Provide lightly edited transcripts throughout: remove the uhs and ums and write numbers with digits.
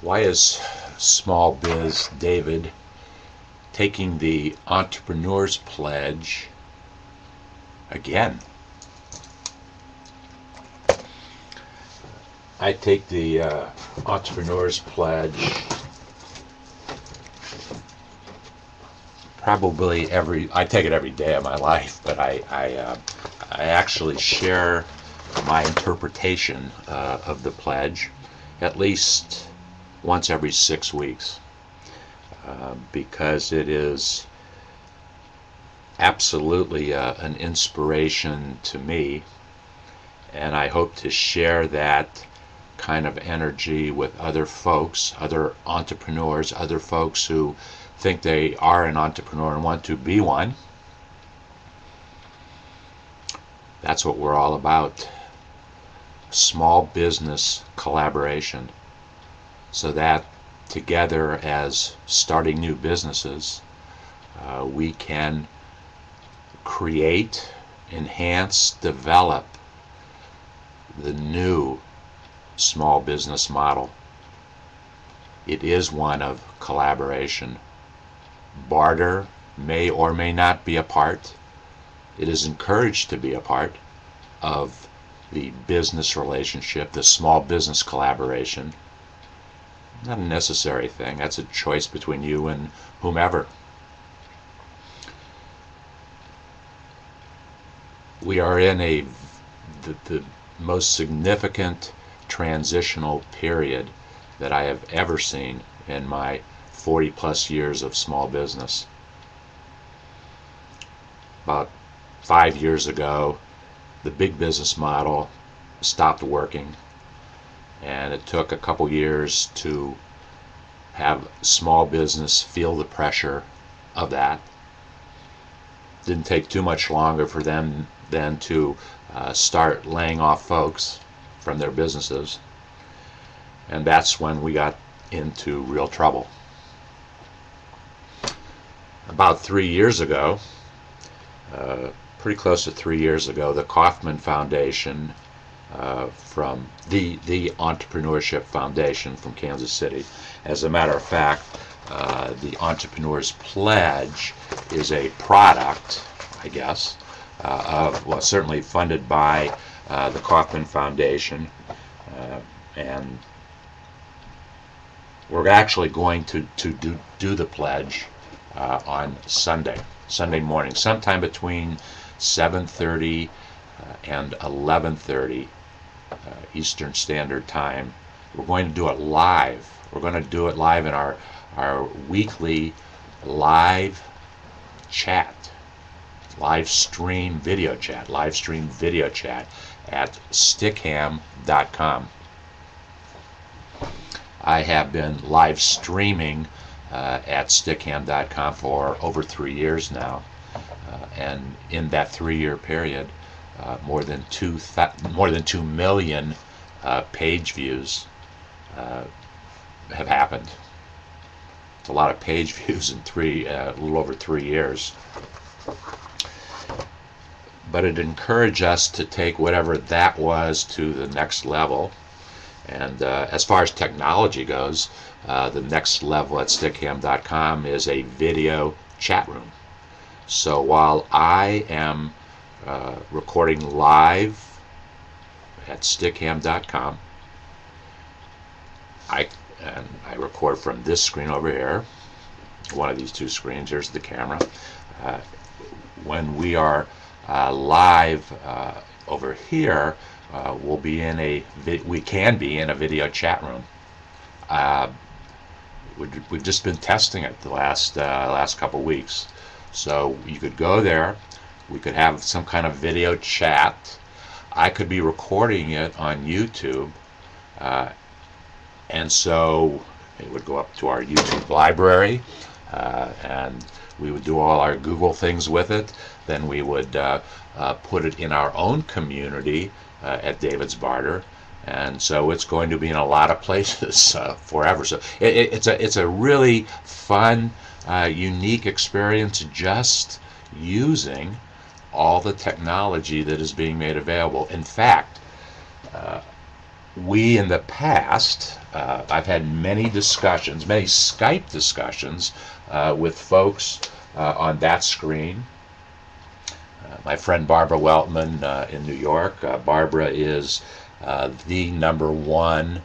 Why is Small Biz David taking the Entrepreneur's Pledge again? I take the Entrepreneur's Pledge probably I take it every day of my life, but I actually share my interpretation of the pledge at least once every 6 weeks, because it is absolutely an inspiration to me, and I hope to share that kind of energy with other folks, other entrepreneurs, other folks who think they are an entrepreneur and want to be one. That's what we're all about. Small business collaboration, so that together as starting new businesses, we can create, enhance, develop the new small business model. It is one of collaboration. Barter may or may not be a part. It is encouraged to be a part of the business relationship, the small business collaboration. Not a necessary thing. That's a choice between you and whomever. We are in the most significant transitional period that I have ever seen in my 40+ years of small business. About 5 years ago, the big business model stopped working, and it took a couple years to have small business feel the pressure of that. Didn't take too much longer for them then to start laying off folks from their businesses, and that's when we got into real trouble. About 3 years ago, pretty close to 3 years ago, the Kauffman Foundation from the Entrepreneurship Foundation from Kansas City. As a matter of fact, the Entrepreneur's Pledge is a product, I guess, well, certainly funded by the Kauffman Foundation, and we're actually going to do the pledge on Sunday morning, sometime between 7:30 and 11:30 Eastern Standard Time. We're going to do it live. We're going to do it live in our weekly live chat, live stream video chat at stickham.com. I have been live streaming at stickham.com for over 3 years now, and in that 3-year period, more than 2 million page views have happened. It's a lot of page views in a little over 3 years. But it encouraged us to take whatever that was to the next level. And as far as technology goes, the next level at stickham.com is a video chat room. So while I am recording live at stickham.com, I record from this screen over here, one of these two screens. Here's the camera. When we are live over here, we can be in a video chat room. We've just been testing it the last couple weeks. So you could go there. We could have some kind of video chat. I could be recording it on YouTube, and so it would go up to our YouTube library, and we would do all our Google things with it. Then we would put it in our own community at David's Barter, and so it's going to be in a lot of places forever. So it's a really fun, unique experience, just using all the technology that is being made available. In fact, we in the past, I've had many discussions, many Skype discussions with folks on that screen. My friend Barbara Weltman in New York. Barbara is the #1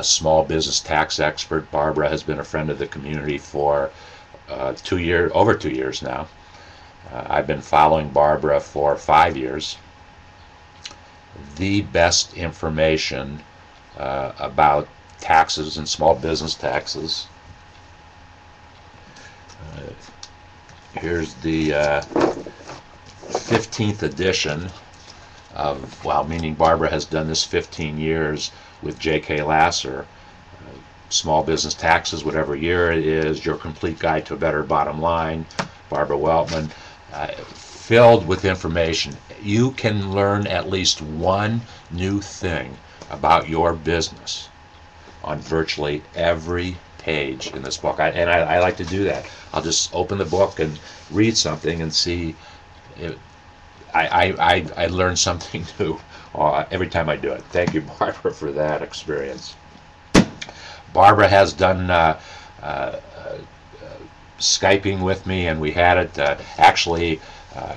small business tax expert. Barbara has been a friend of the community for over 2 years now. I've been following Barbara for 5 years. The best information about taxes and small business taxes. Here's the 15th edition of, well, meaning Barbara has done this 15 years with J.K. Lasser. Small business taxes, whatever year it is, your complete guide to a better bottom line. Barbara Weltman, filled with information. You can learn at least one new thing about your business on virtually every page in this book. I like to do that. I'll just open the book and read something and see. I learn something new every time I do it. Thank you, Barbara, for that experience. Barbara has done Skyping with me, and we had it actually.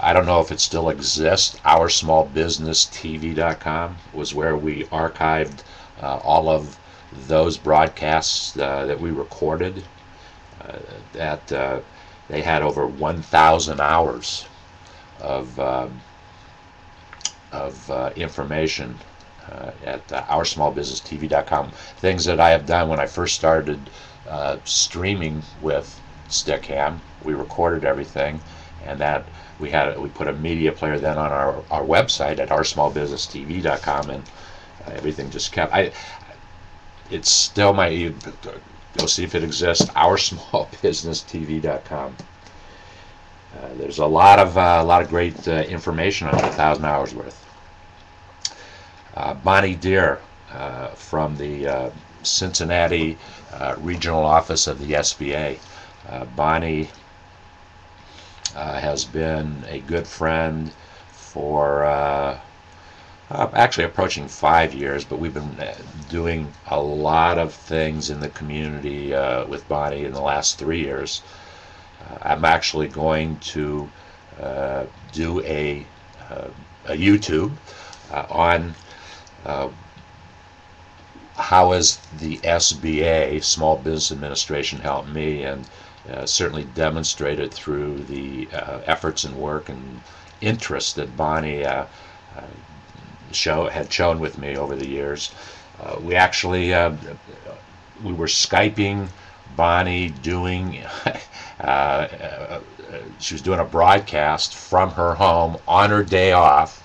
I don't know if it still exists. OurSmallBusinessTV.com was where we archived all of those broadcasts that we recorded. They had over 1,000 hours of information at OurSmallBusinessTV.com. Things that I have done when I first started streaming with Stickam. We recorded everything, and that we put a media player then on our website at OurSmallBusinessTV.com, and everything just kept. It's still go see if it exists. OurSmallBusinessTV.com. There's a lot of great information on 1,000 hours worth. Bonnie Deere from the Cincinnati regional office of the SBA. Bonnie has been a good friend for actually approaching 5 years, but we've been doing a lot of things in the community with Bonnie in the last 3 years. I'm actually going to do a YouTube on how has the SBA, Small Business Administration, helped me, and certainly demonstrated through the efforts and work and interest that Bonnie had shown with me over the years. We actually we were Skyping Bonnie doing she was doing a broadcast from her home on her day off,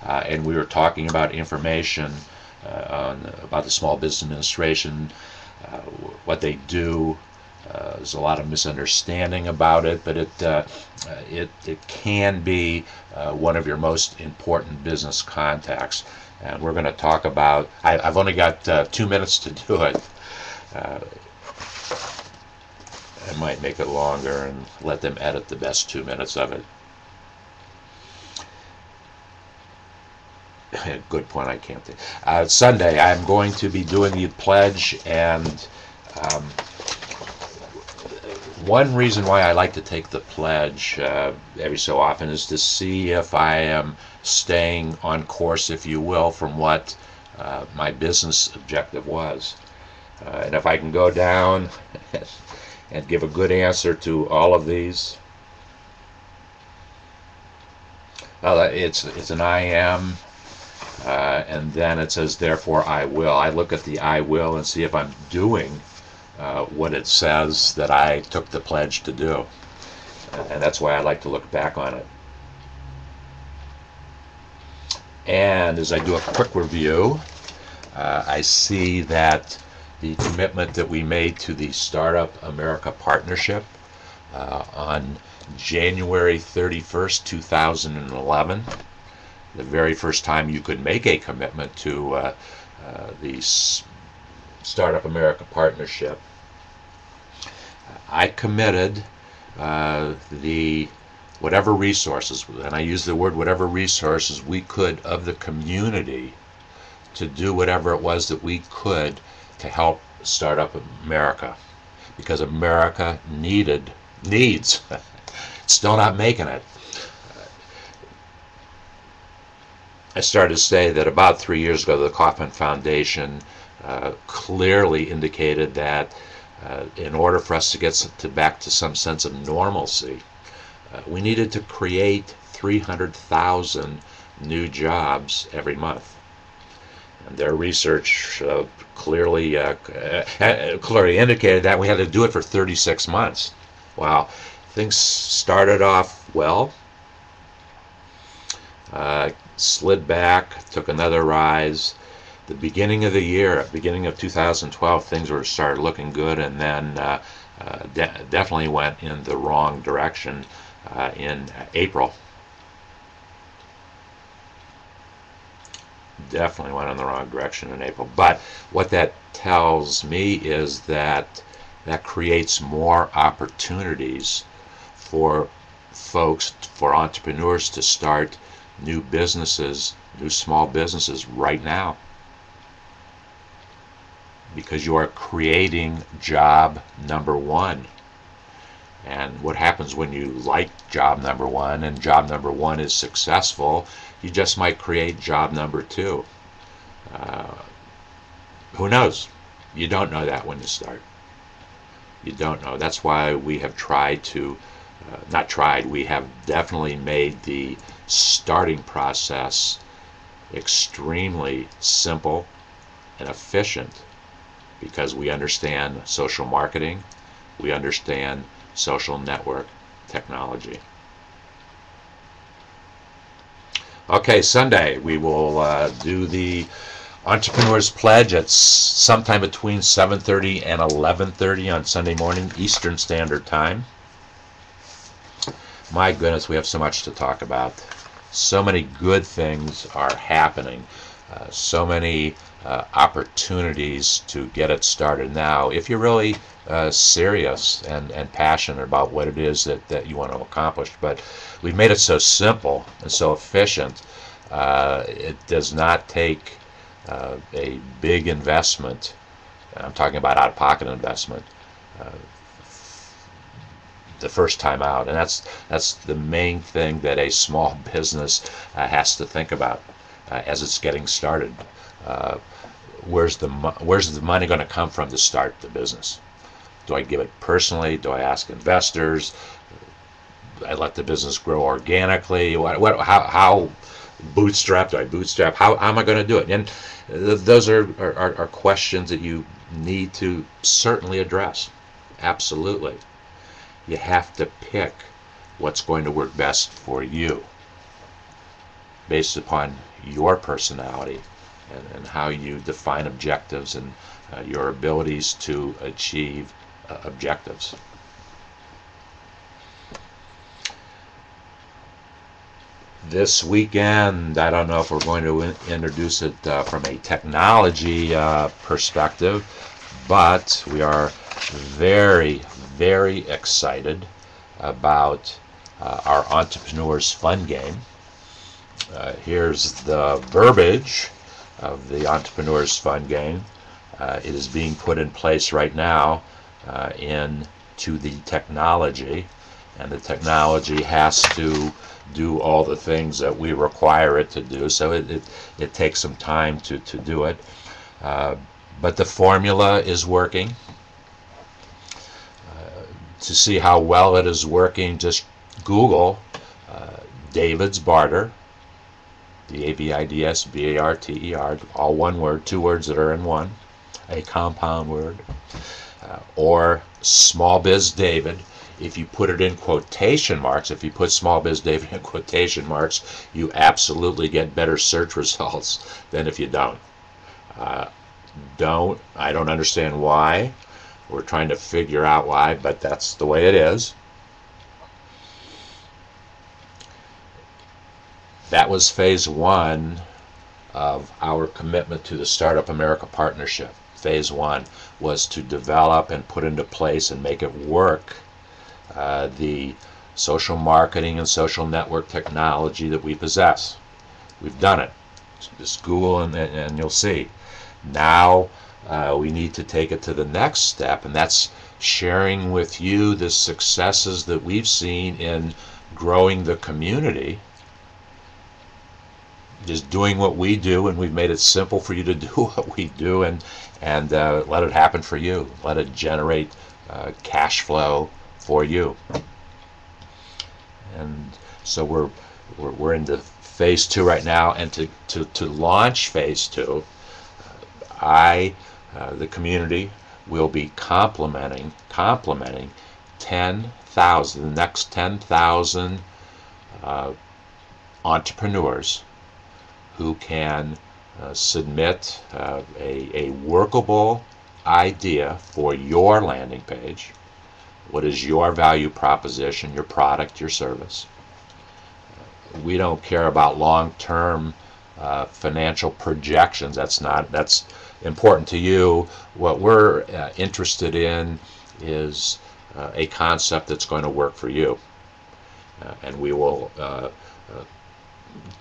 and we were talking about information about the Small Business Administration, what they do. There's a lot of misunderstanding about it, but it can be one of your most important business contacts. And we're going to talk about. I've only got 2 minutes to do it. I might make it longer and let them edit the best 2 minutes of it. Good point. I can't think. Sunday, I'm going to be doing the pledge, and one reason why I like to take the pledge every so often is to see if I am staying on course, if you will, from what my business objective was. And if I can go down and give a good answer to all of these, it's an I am, and then it says therefore I will. I look at the I will and see if I'm doing what it says that I took the pledge to do, and that's why I like to look back on it. And as I do a quick review, I see that the commitment that we made to the Startup America Partnership on January 31st, 2011, the very first time you could make a commitment to the Startup America Partnership, I committed the whatever resources, and I use the word whatever resources we could of the community to do whatever it was that we could to help start up America, because America needs still not making it. I started to say that about 3 years ago, the Kauffman Foundation clearly indicated that in order for us to get back to some sense of normalcy, we needed to create 300,000 new jobs every month. And their research clearly indicated that we had to do it for 36 months. Wow, things started off well, slid back, took another rise. The beginning of the year, beginning of 2012, things started looking good, and then definitely went in the wrong direction in April. Definitely went in the wrong direction in April. But what that tells me is that that creates more opportunities for folks, for entrepreneurs to start new businesses, new small businesses right now, because you are creating job number one. And what happens when you like job number one and job number one is successful, you just might create job number two. Who knows? You don't know that when you start. You don't know. That's why we have tried to, we have definitely made the starting process extremely simple and efficient, because we understand social marketing, we understand social network technology. Okay, Sunday we will do the Entrepreneur's Pledge at sometime between 7:30 and 11:30 on Sunday morning Eastern Standard Time. My goodness, we have so much to talk about. So many good things are happening. So many opportunities to get it started now, if you're really serious and passionate about what it is that you want to accomplish. But we've made it so simple and so efficient. It does not take a big investment. I'm talking about out-of-pocket investment the first time out, and that's the main thing that a small business has to think about as it's getting started. Where's the money going to come from to start the business? Do I give it personally? Do I ask investors? I let the business grow organically? How bootstrap? Do I bootstrap? How am I going to do it? And those are questions that you need to certainly address. Absolutely. You have to pick what's going to work best for you based upon your personality and how you define objectives and your abilities to achieve objectives. This weekend, I don't know if we're going to introduce it from a technology perspective, but we are very, very excited about our Entrepreneur's Fun Game. Here's the verbiage of the Entrepreneur's Fun Game. It is being put in place right now into the technology, and the technology has to do all the things that we require it to do, so it takes some time to do it. But the formula is working. To see how well it is working, just Google David's Barter, DAVIDSBARTER, all one word, two words that are in one, a compound word, or SmallBizDavid. If you put it in quotation marks, if you put SmallBizDavid in quotation marks, you absolutely get better search results than if you don't. I don't understand why. We're trying to figure out why, but that's the way it is. That was phase one of our commitment to the Startup America Partnership. Phase one was to develop and put into place and make it work the social marketing and social network technology that we possess. We've done it. Just Google and you'll see. Now we need to take it to the next step, and that's sharing with you the successes that we've seen in growing the community. Just doing what we do, and we've made it simple for you to do what we do, and let it happen for you. Let it generate cash flow for you. And so we're into phase 2 right now, and to launch phase 2, the community will be complementing 10,000, the next 10,000 entrepreneurs who can submit a workable idea for your landing page. What is your value proposition, your product, your service? We don't care about long-term financial projections. That's important to you. What we're interested in is a concept that's going to work for you, and we will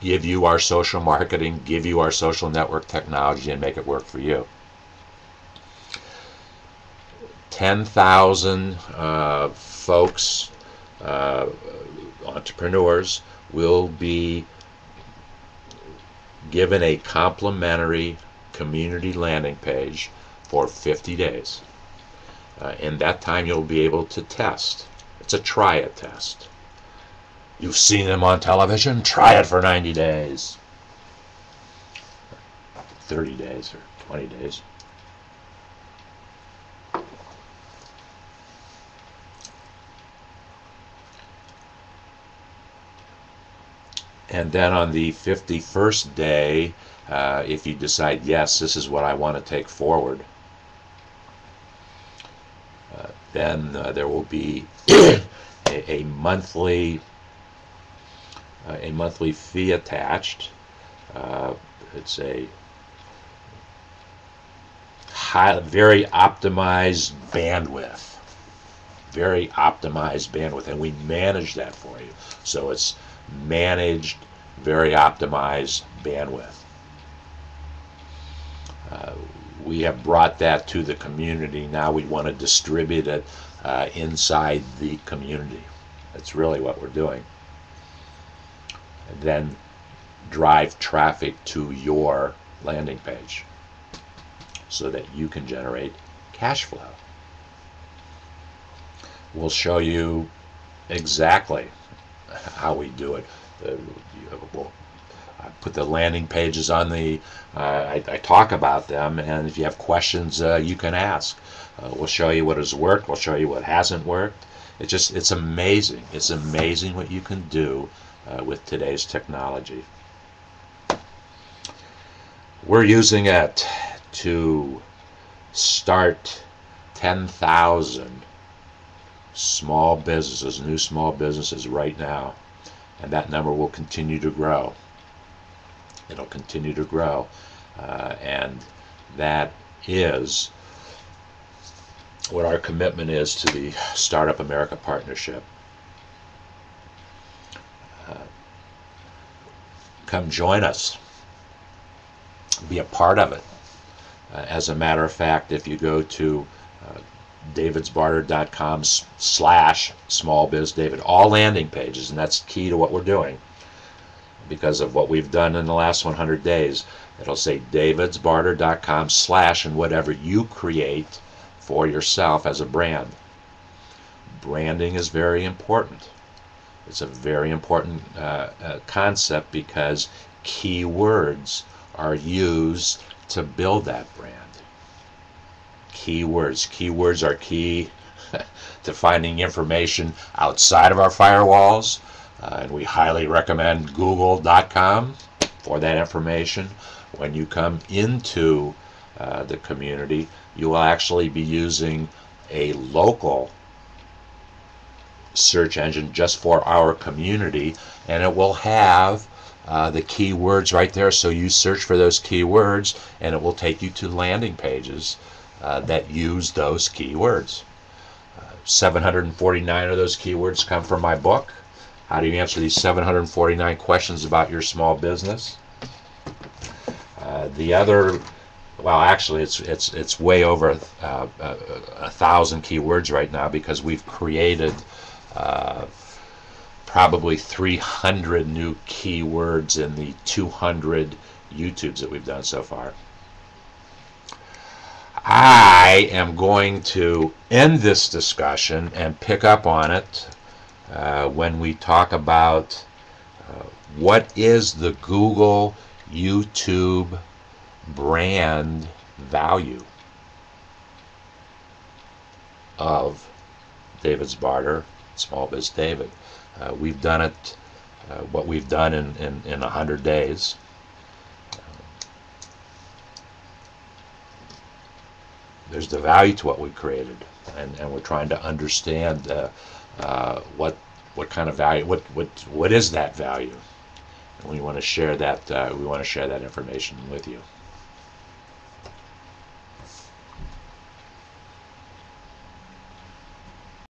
give you our social marketing, give you our social network technology, and make it work for you. 10,000 folks, entrepreneurs, will be given a complimentary community landing page for 50 days. In that time, you'll be able to test. It's a try-it test. You've seen them on television. Try it for 90 days. 30 days or 20 days. And then on the 51st day, if you decide, yes, this is what I want to take forward, then there will be a monthly fee attached. It's a very optimized bandwidth, and we manage that for you. So it's managed, very optimized bandwidth. We have brought that to the community. Now we want to distribute it inside the community. That's really what we're doing. And then drive traffic to your landing page so that you can generate cash flow. We'll show you exactly how we do it. I put the landing pages on the, I talk about them, and if you have questions, you can ask. We'll show you what has worked. We'll show you what hasn't worked. It's amazing. It's amazing what you can do with today's technology. We're using it to start 10,000 small businesses, new small businesses right now, and that number will continue to grow. It'll continue to grow, and that is what our commitment is to the Startup America Partnership. Come join us. Be a part of it. As a matter of fact, if you go to davidsbarter.com/SmallBizDavid, all landing pages, and that's key to what we're doing because of what we've done in the last 100 days. It'll say davidsbarter.com/ and whatever you create for yourself as a brand. Branding is very important. It's a very important concept because keywords are used to build that brand. Keywords are key to finding information outside of our firewalls, and we highly recommend google.com for that information. When you come into the community, you will actually be using a local search engine just for our community, and it will have the keywords right there, so you search for those keywords and it will take you to landing pages that use those keywords. 749 of those keywords come from my book. How do you answer these 749 questions about your small business? The other, well, actually, it's way over 1,000 keywords right now, because we've created probably 300 new keywords in the 200 YouTubes that we've done so far. I am going to end this discussion and pick up on it when we talk about what is the Google YouTube brand value of David's Barter, SmallBizDavid. We've done it, what we've done in 100 days. There's the value to what we've created, and we're trying to understand what kind of value, what is that value, and we want to share that information with you.